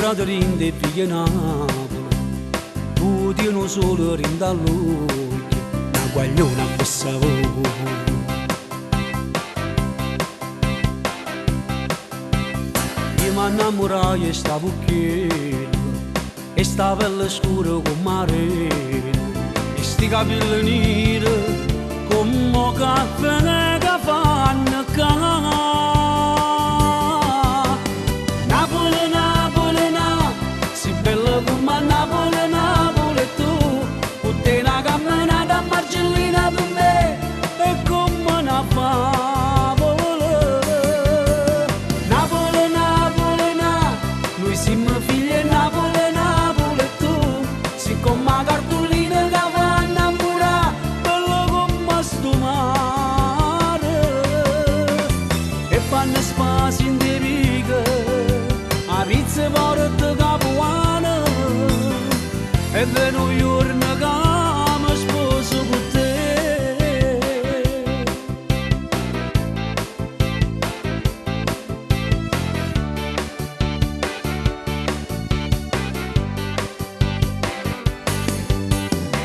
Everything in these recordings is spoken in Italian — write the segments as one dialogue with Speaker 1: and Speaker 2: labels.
Speaker 1: incontrato rinde e figlia Napoli, tu ti non solo rinde a lui, una guagliona a passavo. Io mi innamorai e stavo chielo, e sta pelle scura come mare, e sti capelli neri come caffè che fanno Napoli, Napoli, Napoli, si bella come Napoli, Napoli tu, con te una camminata a Marcellina per me, è come una favola. Napoli, Napoli, Napoli, noi siamo figli di Napoli, Napoli tu, siccome una cartolina che fa innamorare, bella come sto mare, e fanno spazio in te riga, a pizza porta capuana, e veno giorno che mi sposo con te.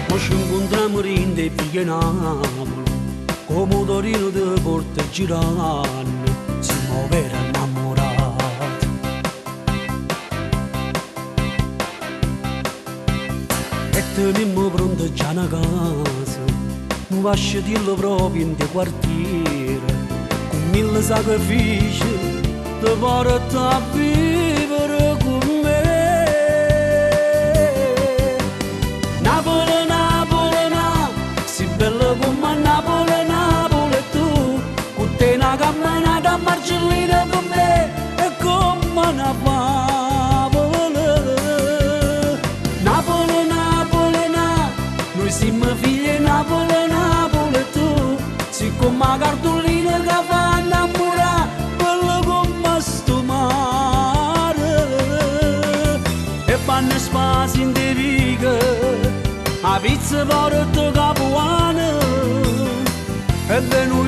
Speaker 1: Mo ci incontriamo rinde e figlie Napoli, come Torino di Porta Girano, siamo veri innamorati. E teniamo pronta già una casa, non lascia dirlo proprio in te quartiere, con 1000 sacrifici ti porta a vivere con me. Napoli, Napoli, Napoli, si bella come Napoli, Napoli tu, con te una camminata a Marcellina per me, è come una favola. Napoli, Napoli, Napoli, noi siamo figli di Napoli, Napoli tu, siccome una cartolina che fa innamorare, bella come sto mare, e fanno spazio in te riga, a pizza porta capuana, e venu